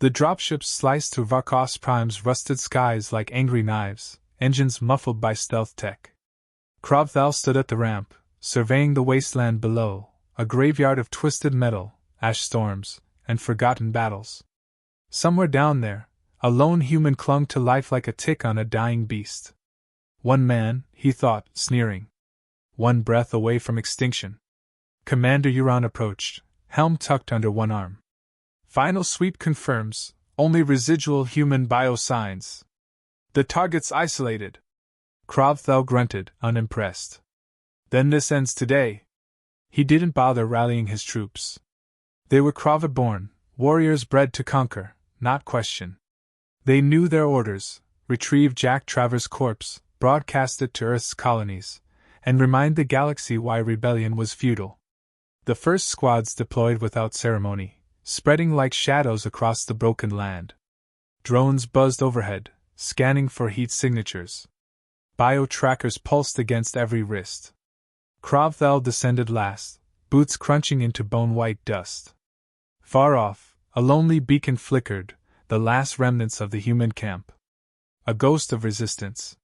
The dropships sliced through Varkos Prime's rusted skies like angry knives, engines muffled by stealth tech. Krovthal stood at the ramp, surveying the wasteland below, a graveyard of twisted metal, ash storms, and forgotten battles. Somewhere down there, a lone human clung to life like a tick on a dying beast. One man, he thought, sneering. One breath away from extinction. Commander Euron approached, helm tucked under one arm. Final sweep confirms, only residual human biosigns. The target's isolated. Krovthal grunted, unimpressed. Then this ends today. He didn't bother rallying his troops. They were Krovid-born, warriors bred to conquer, not question. They knew their orders: retrieve Jack Travers' corpse, broadcast it to Earth's colonies, and remind the galaxy why rebellion was futile. The first squads deployed without ceremony, spreading like shadows across the broken land. Drones buzzed overhead, scanning for heat signatures. Bio-trackers pulsed against every wrist. Krovthal descended last, boots crunching into bone-white dust. Far off, a lonely beacon flickered, the last remnants of the human camp. A ghost of resistance.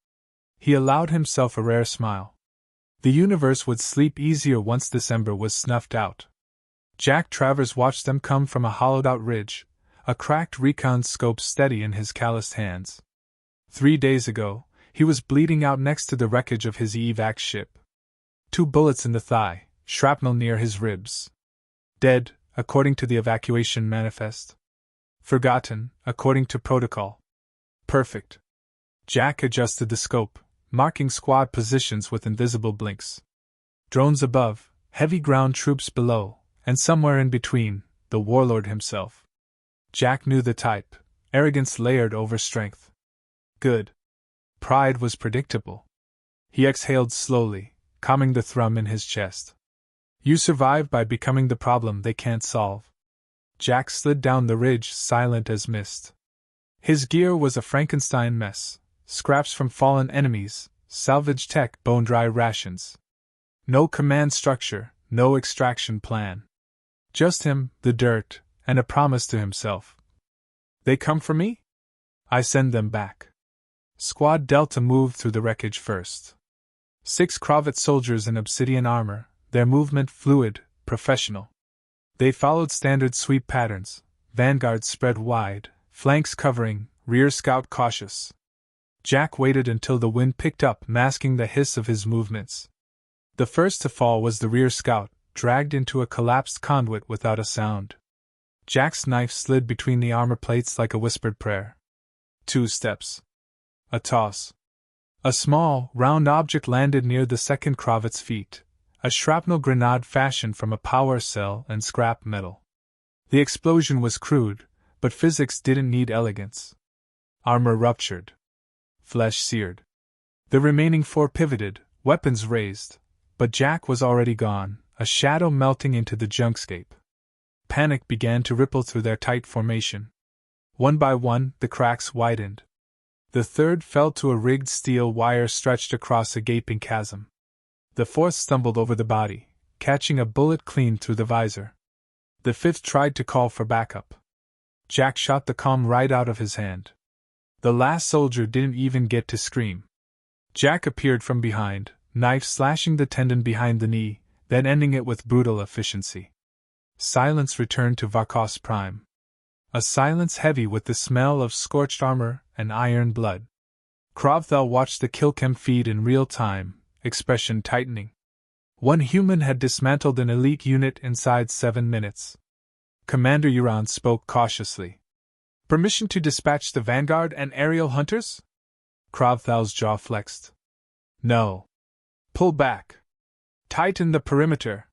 He allowed himself a rare smile. The universe would sleep easier once December was snuffed out. Jack Travers watched them come from a hollowed-out ridge, a cracked recon scope steady in his calloused hands. 3 days ago, he was bleeding out next to the wreckage of his evac ship. 2 bullets in the thigh, shrapnel near his ribs. Dead, according to the evacuation manifest. Forgotten, according to protocol. Perfect. Jack adjusted the scope, marking squad positions with invisible blinks. Drones above, heavy ground troops below, and somewhere in between, the Warlord himself. Jack knew the type: arrogance layered over strength. Good. Pride was predictable. He exhaled slowly, calming the thrum in his chest. You survive by becoming the problem they can't solve. Jack slid down the ridge, silent as mist. His gear was a Frankenstein mess: scraps from fallen enemies, salvage tech, bone-dry rations. No command structure, no extraction plan. Just him, the dirt, and a promise to himself. They come for me? I send them back. Squad Delta moved through the wreckage first. 6 Krovid soldiers in obsidian armor, their movement fluid, professional. They followed standard sweep patterns: vanguard spread wide, flanks covering, rear scout cautious. Jack waited until the wind picked up, masking the hiss of his movements. The first to fall was the rear scout, dragged into a collapsed conduit without a sound. Jack's knife slid between the armor plates like a whispered prayer. 2 steps. A toss. A small, round object landed near the second Krovid's feet, a shrapnel grenade fashioned from a power cell and scrap metal. The explosion was crude, but physics didn't need elegance. Armor ruptured. Flesh seared. The remaining 4 pivoted, weapons raised, but Jack was already gone, a shadow melting into the junkscape. Panic began to ripple through their tight formation. One by one, the cracks widened. The 3rd fell to a rigged steel wire stretched across a gaping chasm. The 4th stumbled over the body, catching a bullet clean through the visor. The 5th tried to call for backup. Jack shot the comm right out of his hand. The last soldier didn't even get to scream. Jack appeared from behind, knife slashing the tendon behind the knee, then ending it with brutal efficiency. Silence returned to Varkos Prime. A silence heavy with the smell of scorched armor and iron blood. Krovthal watched the killcam feed in real time, expression tightening. 1 human had dismantled an elite unit inside 7 minutes. Commander Euron spoke cautiously. Permission to dispatch the vanguard and aerial hunters? Krovthal's jaw flexed. No. Pull back. Tighten the perimeter.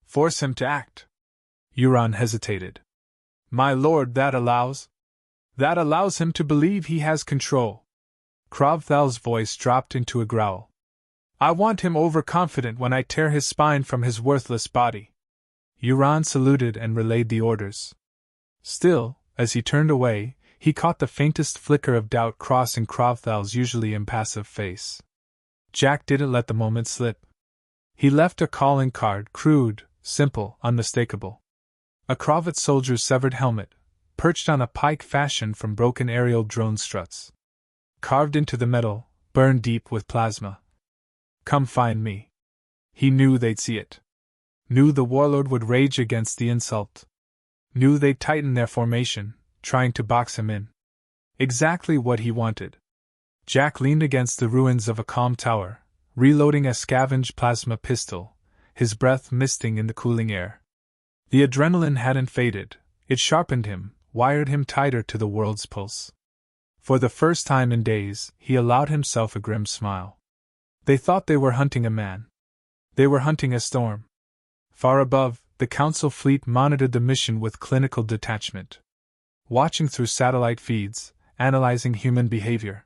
Force him to act. Euron hesitated. My lord, that allows him to believe he has control. Krovthal's voice dropped into a growl. I want him overconfident when I tear his spine from his worthless body. Euron saluted and relayed the orders. Still, as he turned away, he caught the faintest flicker of doubt crossing Krovthal's usually impassive face. Jack didn't let the moment slip. He left a calling card, crude, simple, unmistakable. A Krovid soldier's severed helmet, perched on a pike fashioned from broken aerial drone struts. Carved into the metal, burned deep with plasma. Come find me. He knew they'd see it. Knew the Warlord would rage against the insult. Knew they'd tighten their formation, trying to box him in. Exactly what he wanted. Jack leaned against the ruins of a calm tower, reloading a scavenged plasma pistol, his breath misting in the cooling air. The adrenaline hadn't faded, it sharpened him, wired him tighter to the world's pulse. For the first time in days, he allowed himself a grim smile. They thought they were hunting a man. They were hunting a storm. Far above, the Council fleet monitored the mission with clinical detachment. Watching through satellite feeds, analyzing human behavior.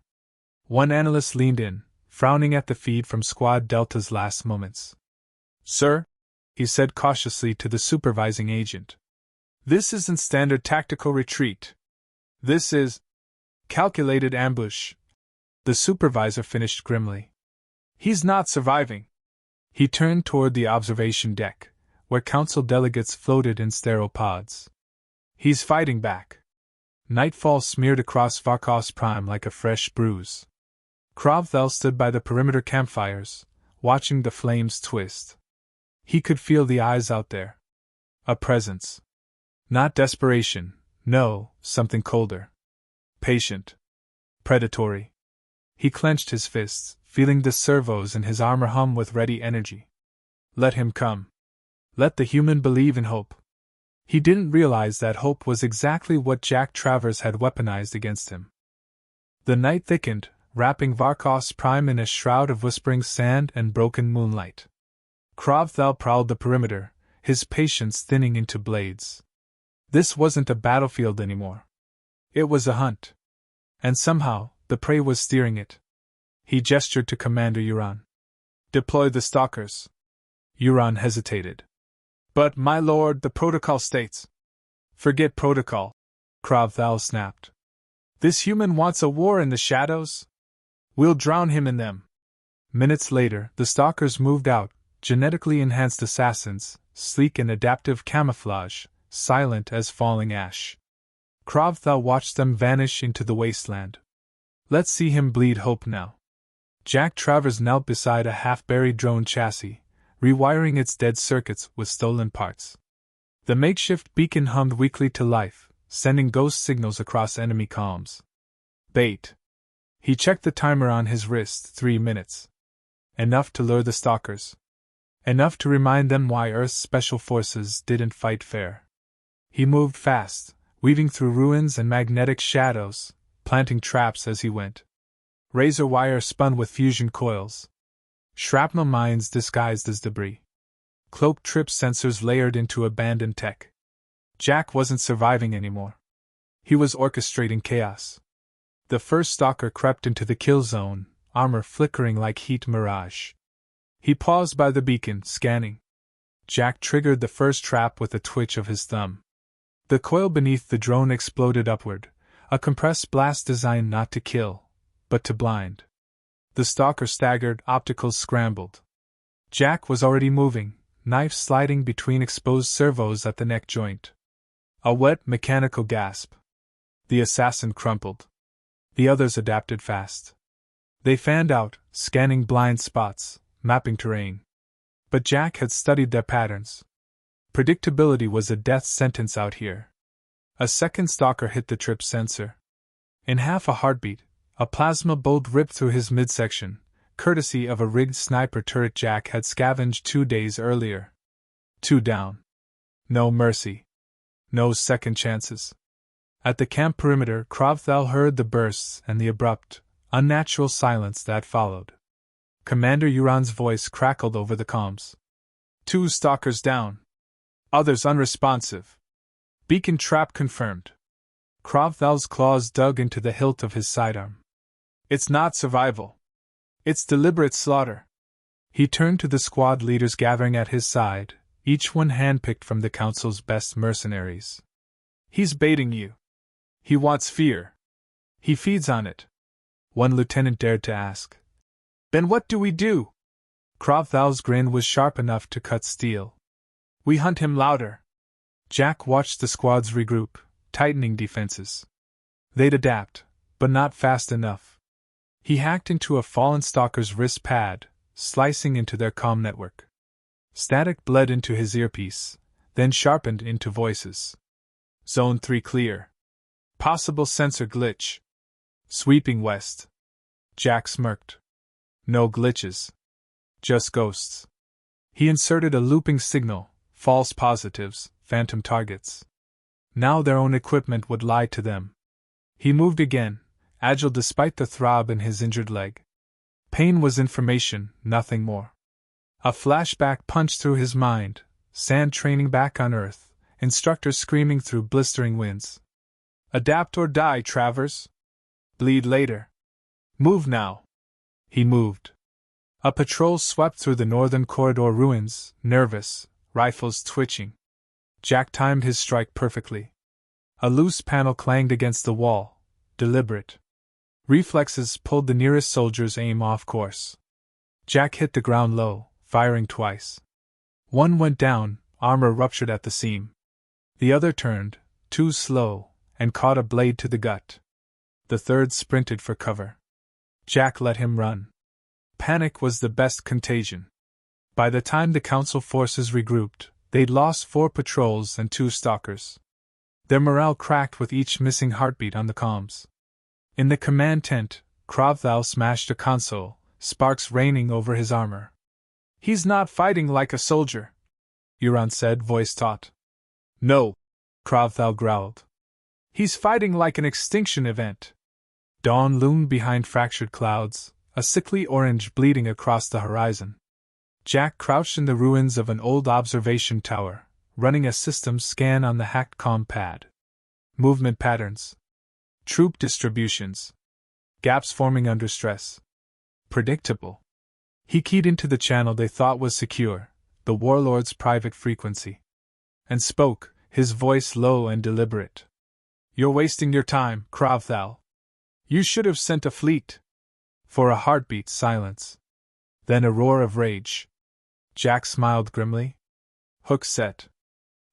One analyst leaned in, frowning at the feed from Squad Delta's last moments. "Sir," he said cautiously to the supervising agent. "This isn't standard tactical retreat. This is calculated ambush." The supervisor finished grimly. "He's not surviving." He turned toward the observation deck, where Council delegates floated in steropods. "He's fighting back." Nightfall smeared across Varkos Prime like a fresh bruise. Krovthel stood by the perimeter campfires, watching the flames twist. He could feel the eyes out there. A presence. Not desperation, no, something colder. Patient. Predatory. He clenched his fists, feeling the servos in his armor hum with ready energy. Let him come. Let the human believe in hope. He didn't realize that hope was exactly what Jack Travers had weaponized against him. The night thickened, wrapping Varkos Prime in a shroud of whispering sand and broken moonlight. Krovthel prowled the perimeter, his patience thinning into blades. This wasn't a battlefield anymore. It was a hunt. And somehow, the prey was steering it. He gestured to Commander Uran. "Deploy the stalkers." Uran hesitated. "But, my lord, the protocol states." "Forget protocol," Krovthal snapped. "This human wants a war in the shadows? We'll drown him in them." Minutes later, the stalkers moved out, genetically enhanced assassins, sleek in adaptive camouflage, silent as falling ash. Krovthal watched them vanish into the wasteland. Let's see him bleed hope now. Jack Travers knelt beside a half-buried drone chassis, rewiring its dead circuits with stolen parts. The makeshift beacon hummed weakly to life, sending ghost signals across enemy columns. Bait. He checked the timer on his wrist. 3 minutes. Enough to lure the stalkers. Enough to remind them why Earth's special forces didn't fight fair. He moved fast, weaving through ruins and magnetic shadows, planting traps as he went. Razor wire spun with fusion coils. Shrapnel mines disguised as debris. Cloak trip sensors layered into abandoned tech. Jack wasn't surviving anymore. He was orchestrating chaos. The first stalker crept into the kill zone, armor flickering like heat mirage. He paused by the beacon, scanning. Jack triggered the first trap with a twitch of his thumb. The coil beneath the drone exploded upward, a compressed blast designed not to kill, but to blind. The stalker staggered, opticals scrambled. Jack was already moving, knife sliding between exposed servos at the neck joint. A wet, mechanical gasp. The assassin crumpled. The others adapted fast. They fanned out, scanning blind spots, mapping terrain. But Jack had studied their patterns. Predictability was a death sentence out here. A second stalker hit the trip sensor. In half a heartbeat, a plasma bolt ripped through his midsection, courtesy of a rigged sniper turret Jack had scavenged 2 days earlier. 2 down. No mercy. No second chances. At the camp perimeter, Krovthal heard the bursts and the abrupt, unnatural silence that followed. Commander Uran's voice crackled over the comms. 2 stalkers down. Others unresponsive. Beacon trap confirmed. Krovthal's claws dug into the hilt of his sidearm. It's not survival. It's deliberate slaughter. He turned to the squad leaders gathering at his side, each one handpicked from the Council's best mercenaries. He's baiting you. He wants fear. He feeds on it. One lieutenant dared to ask. Then what do we do? Krovthal's grin was sharp enough to cut steel. We hunt him louder. Jack watched the squads regroup, tightening defenses. They'd adapt, but not fast enough. He hacked into a fallen stalker's wrist pad, slicing into their comm network. Static bled into his earpiece, then sharpened into voices. Zone 3 clear. Possible sensor glitch. Sweeping west. Jack smirked. No glitches. Just ghosts. He inserted a looping signal, false positives, phantom targets. Now their own equipment would lie to them. He moved again, agile despite the throb in his injured leg. Pain was information, nothing more. A flashback punched through his mind, sand training back on Earth, instructors screaming through blistering winds. Adapt or die, Travers. Bleed later. Move now. He moved. A patrol swept through the northern corridor ruins, nervous, rifles twitching. Jack timed his strike perfectly. A loose panel clanged against the wall, deliberate. Reflexes pulled the nearest soldier's aim off course. Jack hit the ground low, firing twice. One went down, armor ruptured at the seam. The other turned, too slow, and caught a blade to the gut. The third sprinted for cover. Jack let him run. Panic was the best contagion. By the time the council forces regrouped, they'd lost 4 patrols and 2 stalkers. Their morale cracked with each missing heartbeat on the comms. In the command tent, Krovthal smashed a console, sparks raining over his armor. He's not fighting like a soldier, Euron said, voice taut. No, Krovthal growled. He's fighting like an extinction event. Dawn loomed behind fractured clouds, a sickly orange bleeding across the horizon. Jack crouched in the ruins of an old observation tower, running a systems scan on the hacked comm pad. Movement patterns. Troop distributions. Gaps forming under stress. Predictable. He keyed into the channel they thought was secure, the Warlord's private frequency. And spoke, his voice low and deliberate. You're wasting your time, Krovthal. You should have sent a fleet. For a heartbeat, silence. Then a roar of rage. Jack smiled grimly. Hook set.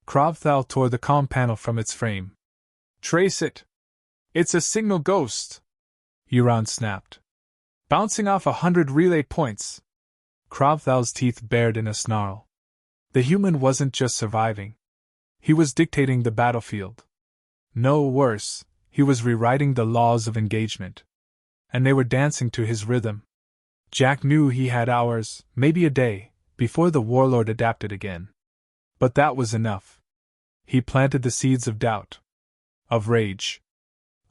Krovthal tore the comm panel from its frame. Trace it. It's a signal ghost. Euron snapped. Bouncing off 100 relay points. Krovthal's teeth bared in a snarl. The human wasn't just surviving. He was dictating the battlefield. No worse, he was rewriting the laws of engagement. And they were dancing to his rhythm. Jack knew he had hours, maybe a day, before the Warlord adapted again. But that was enough. He planted the seeds of doubt. Of rage.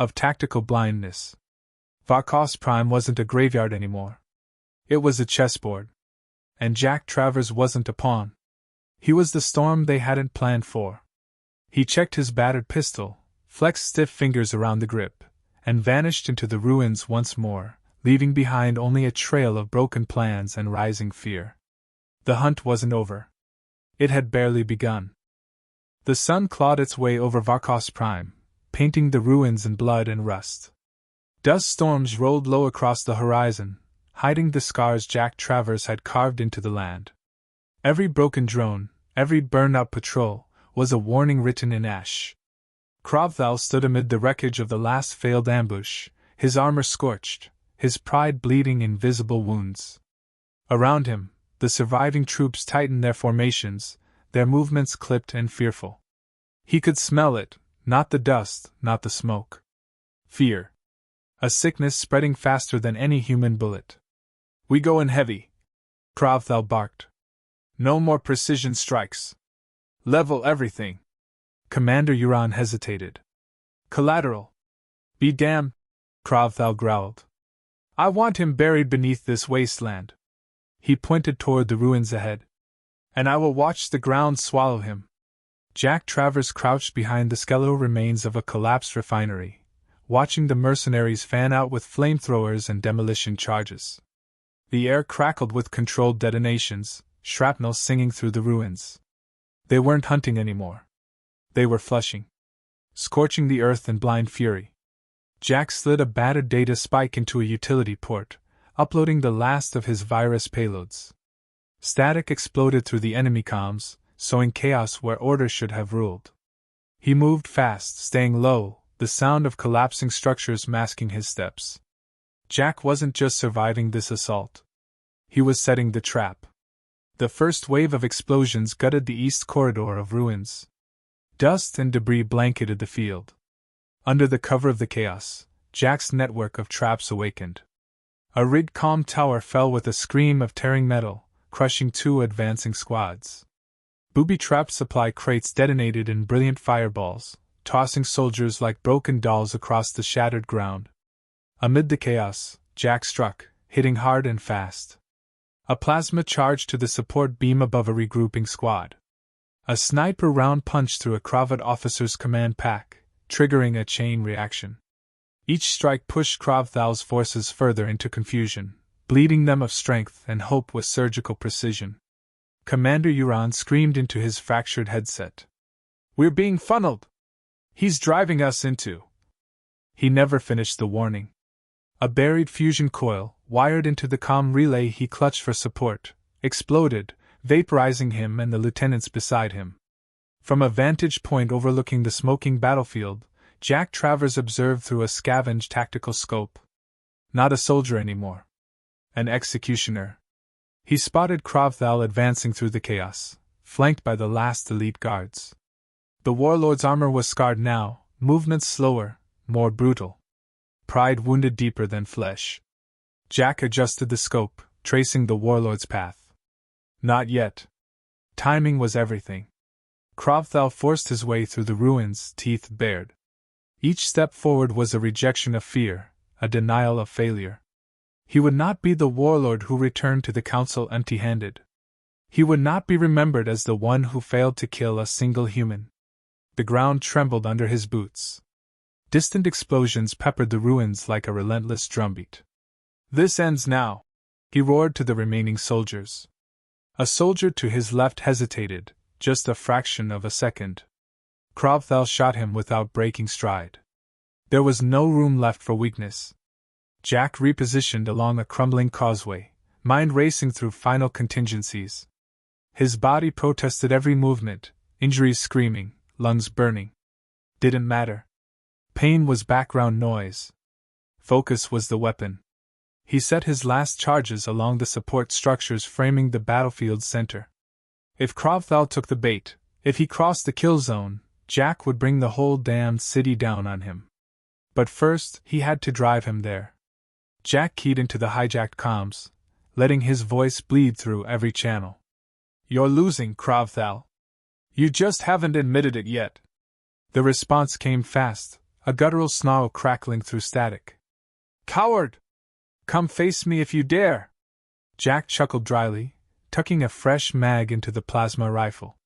Of tactical blindness. Vakos Prime wasn't a graveyard anymore. It was a chessboard. And Jack Travers wasn't a pawn. He was the storm they hadn't planned for. He checked his battered pistol, flexed stiff fingers around the grip, and vanished into the ruins once more, leaving behind only a trail of broken plans and rising fear. The hunt wasn't over. It had barely begun. The sun clawed its way over Vakos Prime, painting the ruins in blood and rust. Dust storms rolled low across the horizon, hiding the scars Jack Travers had carved into the land. Every broken drone, every burned-out patrol, was a warning written in ash. Krovthal stood amid the wreckage of the last failed ambush, his armor scorched, his pride bleeding in visible wounds. Around him, the surviving troops tightened their formations, their movements clipped and fearful. He could smell it, not the dust, not the smoke. Fear. A sickness spreading faster than any human bullet. We go in heavy, Krovthal barked. No more precision strikes. Level everything. Commander Euron hesitated. Collateral. Be damned, Krovthal growled. I want him buried beneath this wasteland. He pointed toward the ruins ahead. And I will watch the ground swallow him. Jack Travers crouched behind the skeletal remains of a collapsed refinery, watching the mercenaries fan out with flamethrowers and demolition charges. The air crackled with controlled detonations, shrapnel singing through the ruins. They weren't hunting anymore. They were flushing. Scorching the earth in blind fury. Jack slid a battered data spike into a utility port, uploading the last of his virus payloads. Static exploded through the enemy comms, sowing chaos where order should have ruled. He moved fast, staying low, the sound of collapsing structures masking his steps. Jack wasn't just surviving this assault. He was setting the trap. The first wave of explosions gutted the east corridor of ruins. Dust and debris blanketed the field. Under the cover of the chaos, Jack's network of traps awakened. A rigged comm tower fell with a scream of tearing metal, crushing 2 advancing squads. Booby-trapped supply crates detonated in brilliant fireballs, tossing soldiers like broken dolls across the shattered ground. Amid the chaos, Jack struck, hitting hard and fast. A plasma charge to the support beam above a regrouping squad. A sniper round punched through a cravat officer's command pack, triggering a chain reaction. Each strike pushed Kravthal's forces further into confusion, bleeding them of strength and hope with surgical precision. Commander Uran screamed into his fractured headset. "We're being funneled! He's driving us into..." He never finished the warning. A buried fusion coil, wired into the comm relay he clutched for support, exploded, vaporizing him and the lieutenants beside him. From a vantage point overlooking the smoking battlefield, Jack Travers observed through a scavenged tactical scope. Not a soldier anymore. An executioner. He spotted Kravthal advancing through the chaos, flanked by the last elite guards. The Warlord's armor was scarred now, movements slower, more brutal. Pride wounded deeper than flesh. Jack adjusted the scope, tracing the Warlord's path. Not yet. Timing was everything. Kravthal forced his way through the ruins, teeth bared. Each step forward was a rejection of fear, a denial of failure. He would not be the warlord who returned to the council empty-handed. He would not be remembered as the one who failed to kill a single human. The ground trembled under his boots. Distant explosions peppered the ruins like a relentless drumbeat. "This ends now," he roared to the remaining soldiers. A soldier to his left hesitated, just a fraction of a second. Kravthal shot him without breaking stride. There was no room left for weakness. Jack repositioned along a crumbling causeway, mind racing through final contingencies. His body protested every movement, injuries screaming, lungs burning. Didn't matter. Pain was background noise. Focus was the weapon. He set his last charges along the support structures framing the battlefield's center. If Kravthal took the bait, if he crossed the kill zone, Jack would bring the whole damned city down on him. But first, he had to drive him there. Jack keyed into the hijacked comms, letting his voice bleed through every channel. "You're losing, Kravthal. You just haven't admitted it yet." The response came fast, a guttural snarl crackling through static. "Coward! Come face me if you dare!" Jack chuckled dryly, tucking a fresh mag into the plasma rifle.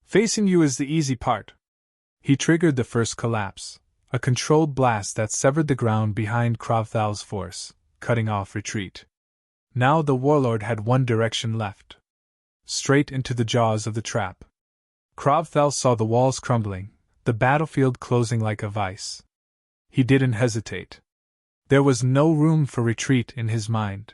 "Facing you is the easy part." He triggered the first collapse, a controlled blast that severed the ground behind Kravthal's force, cutting off retreat. Now the Warlord had one direction left. Straight into the jaws of the trap. Kravthal saw the walls crumbling, the battlefield closing like a vice. He didn't hesitate. There was no room for retreat in his mind.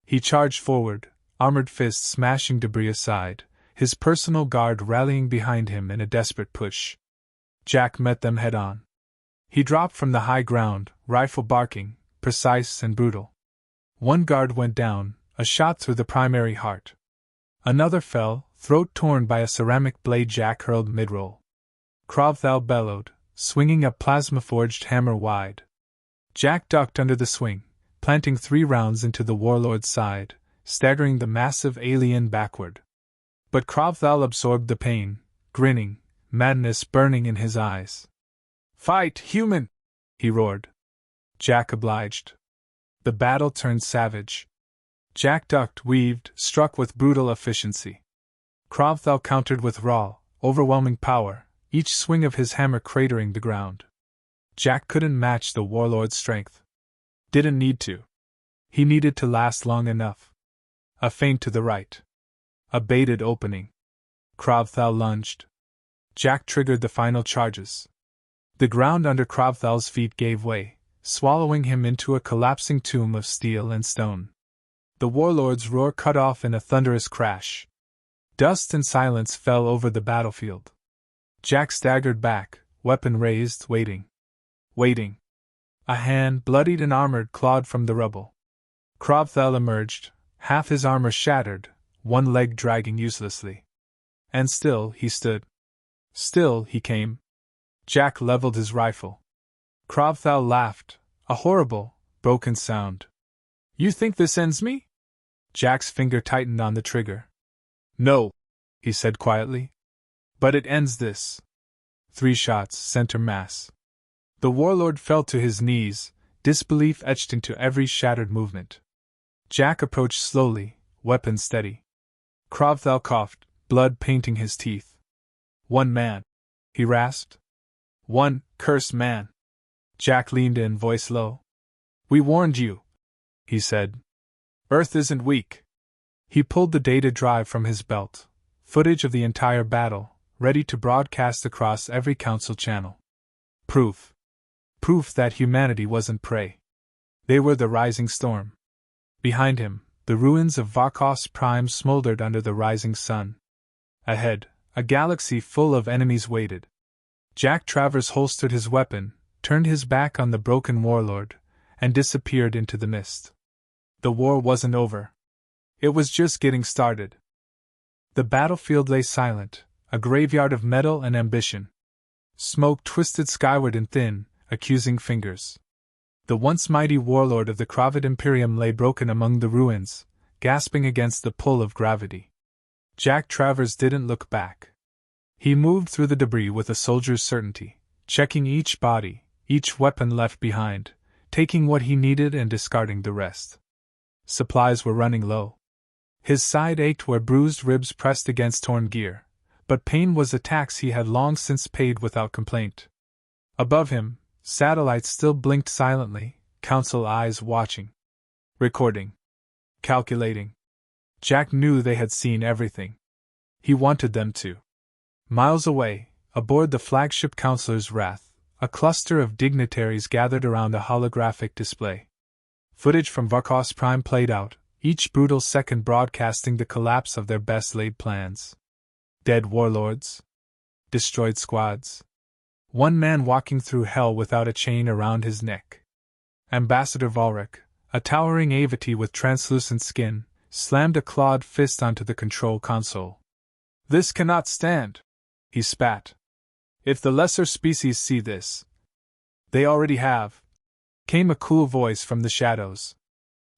He charged forward, armored fists smashing debris aside, his personal guard rallying behind him in a desperate push. Jack met them head-on. He dropped from the high ground, rifle barking, precise and brutal. One guard went down, a shot through the primary heart. Another fell, throat torn by a ceramic blade Jack hurled mid-roll. Kravthal bellowed, swinging a plasma-forged hammer wide. Jack ducked under the swing, planting 3 rounds into the Warlord's side, staggering the massive alien backward. But Kravthal absorbed the pain, grinning, madness burning in his eyes. "Fight, human!" he roared. Jack obliged. The battle turned savage. Jack ducked, weaved, struck with brutal efficiency. Kravthal countered with raw, overwhelming power, each swing of his hammer cratering the ground. Jack couldn't match the Warlord's strength. Didn't need to. He needed to last long enough. A feint to the right. A baited opening. Kravthal lunged. Jack triggered the final charges. The ground under Kravthal's feet gave way, swallowing him into a collapsing tomb of steel and stone. The Warlord's roar cut off in a thunderous crash. Dust and silence fell over the battlefield. Jack staggered back, weapon raised, waiting. Waiting. A hand, bloodied and armored, clawed from the rubble. Krovthel emerged, half his armor shattered, one leg dragging uselessly. And still he stood. Still he came. Jack leveled his rifle. Krovthel laughed, a horrible, broken sound. You think this ends me? Jack's finger tightened on the trigger. No, he said quietly. But it ends this. 3 shots, center mass. The warlord fell to his knees, disbelief etched into every shattered movement. Jack approached slowly, weapon steady. Krovthel coughed, blood painting his teeth. One man, he rasped. One cursed man. Jack leaned in, voice low. We warned you, he said. Earth isn't weak. He pulled the data drive from his belt, footage of the entire battle, ready to broadcast across every council channel. Proof. Proof that humanity wasn't prey. They were the rising storm. Behind him, the ruins of Vakos Prime smoldered under the rising sun. Ahead, a galaxy full of enemies waited. Jack Travers holstered his weapon, turned his back on the broken warlord, and disappeared into the mist. The war wasn't over. It was just getting started. The battlefield lay silent, a graveyard of metal and ambition. Smoke twisted skyward in thin, accusing fingers. The once mighty warlord of the Kravid Imperium lay broken among the ruins, gasping against the pull of gravity. Jack Travers didn't look back. He moved through the debris with a soldier's certainty, checking each body, each weapon left behind, taking what he needed and discarding the rest. Supplies were running low. His side ached where bruised ribs pressed against torn gear, but pain was a tax he had long since paid without complaint. Above him, satellites still blinked silently, council eyes watching. Recording. Calculating. Jack knew they had seen everything. He wanted them to. Miles away, aboard the flagship Councilor's Wrath, a cluster of dignitaries gathered around a holographic display. Footage from Vakos Prime played out, each brutal second broadcasting the collapse of their best-laid plans. Dead warlords. Destroyed squads. One man walking through hell without a chain around his neck. Ambassador Valric, a towering Avati with translucent skin, slammed a clawed fist onto the control console. This cannot stand, he spat. If the lesser species see this, they already have, came a cool voice from the shadows.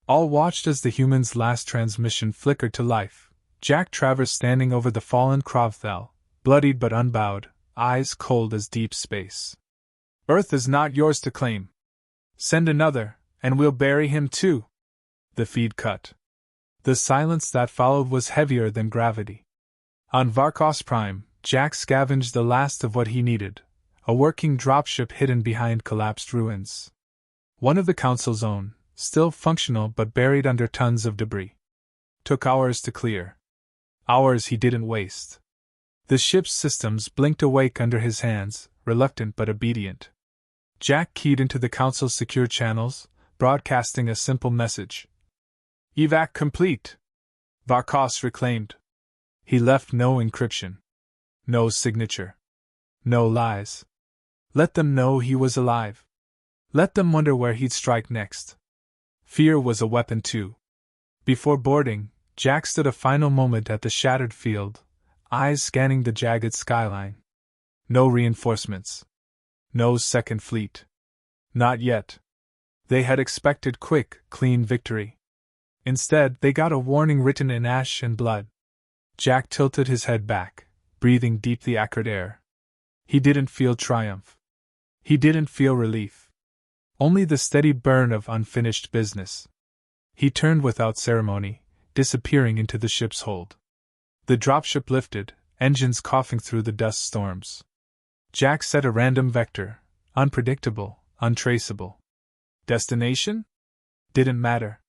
All watched as the human's last transmission flickered to life, Jack Travers standing over the fallen Krovthel, bloodied but unbowed, eyes cold as deep space. Earth is not yours to claim. Send another, and we'll bury him too. The feed cut. The silence that followed was heavier than gravity. On Vakos Prime, Jack scavenged the last of what he needed, a working dropship hidden behind collapsed ruins. One of the Council's own, still functional but buried under tons of debris. Took hours to clear. Hours he didn't waste. The ship's systems blinked awake under his hands, reluctant but obedient. Jack keyed into the Council's secure channels, broadcasting a simple message. Evac complete. Vakos reclaimed. He left no encryption. No signature. No lies. Let them know he was alive. Let them wonder where he'd strike next. Fear was a weapon too. Before boarding, Jack stood a final moment at the shattered field, eyes scanning the jagged skyline. No reinforcements. No second fleet. Not yet. They had expected quick, clean victory. Instead, they got a warning written in ash and blood. Jack tilted his head back, breathing deep the acrid air. He didn't feel triumph. He didn't feel relief. Only the steady burn of unfinished business. He turned without ceremony, disappearing into the ship's hold. The dropship lifted, engines coughing through the dust storms. Jack set a random vector, unpredictable, untraceable. Destination? Didn't matter.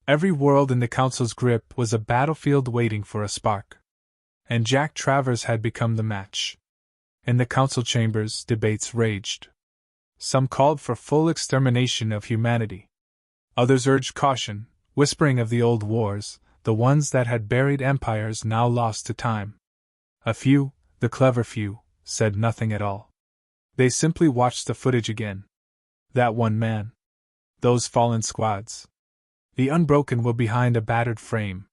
Every world in the Council's grip was a battlefield waiting for a spark. And Jack Travers had become the match. In the Council chambers, debates raged. Some called for full extermination of humanity. Others urged caution, whispering of the old wars, the ones that had buried empires now lost to time. A few, the clever few, said nothing at all. They simply watched the footage again. That one man. Those fallen squads. The Unbroken were behind a battered frame.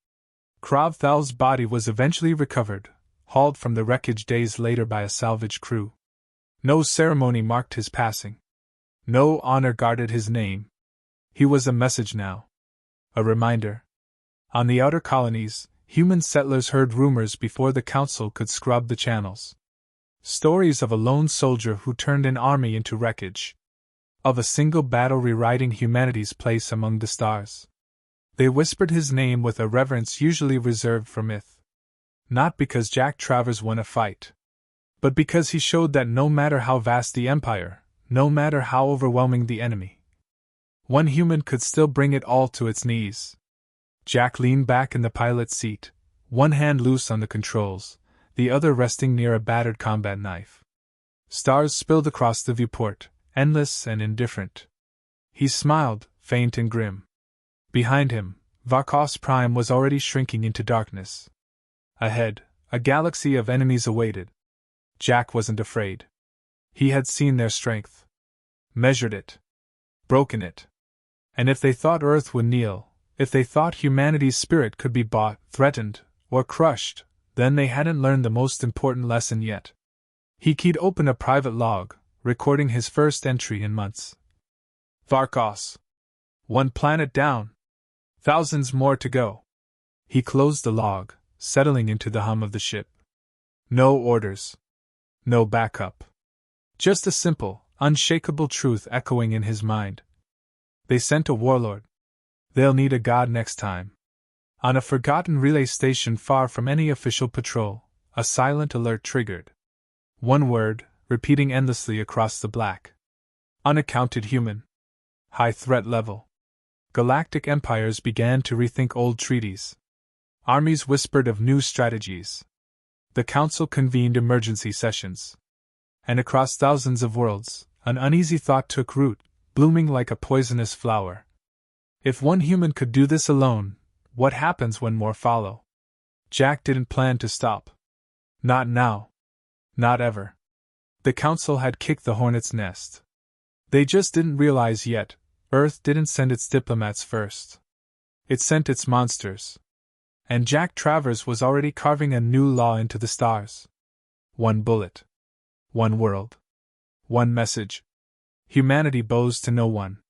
Krovthal's body was eventually recovered, hauled from the wreckage days later by a salvage crew. No ceremony marked his passing. No honor guarded his name. He was a message now. A reminder. On the outer colonies, human settlers heard rumors before the Council could scrub the channels. Stories of a lone soldier who turned an army into wreckage. Of a single battle rewriting humanity's place among the stars. They whispered his name with a reverence usually reserved for myth. Not because Jack Travers won a fight, but because he showed that no matter how vast the empire, no matter how overwhelming the enemy, one human could still bring it all to its knees. Jack leaned back in the pilot's seat, one hand loose on the controls, the other resting near a battered combat knife. Stars spilled across the viewport, endless and indifferent. He smiled, faint and grim. Behind him, Varkos Prime was already shrinking into darkness. Ahead, a galaxy of enemies awaited. Jack wasn't afraid. He had seen their strength. Measured it. Broken it. And if they thought Earth would kneel, if they thought humanity's spirit could be bought, threatened, or crushed, then they hadn't learned the most important lesson yet. He keyed open a private log, recording his first entry in months. Varkos. 1 planet down. Thousands more to go. He closed the log, settling into the hum of the ship. No orders. No backup. Just a simple, unshakable truth echoing in his mind. They sent a warlord. They'll need a god next time. On a forgotten relay station far from any official patrol, a silent alert triggered. One word, repeating endlessly across the black. Unaccounted human. High threat level. Galactic empires began to rethink old treaties. Armies whispered of new strategies. The Council convened emergency sessions. And across thousands of worlds, an uneasy thought took root, blooming like a poisonous flower. If one human could do this alone, what happens when more follow? Jack didn't plan to stop. Not now. Not ever. The Council had kicked the hornet's nest. They just didn't realize yet, Earth didn't send its diplomats first. It sent its monsters. And Jack Travers was already carving a new law into the stars. One bullet. One world. One message. Humanity bows to no one.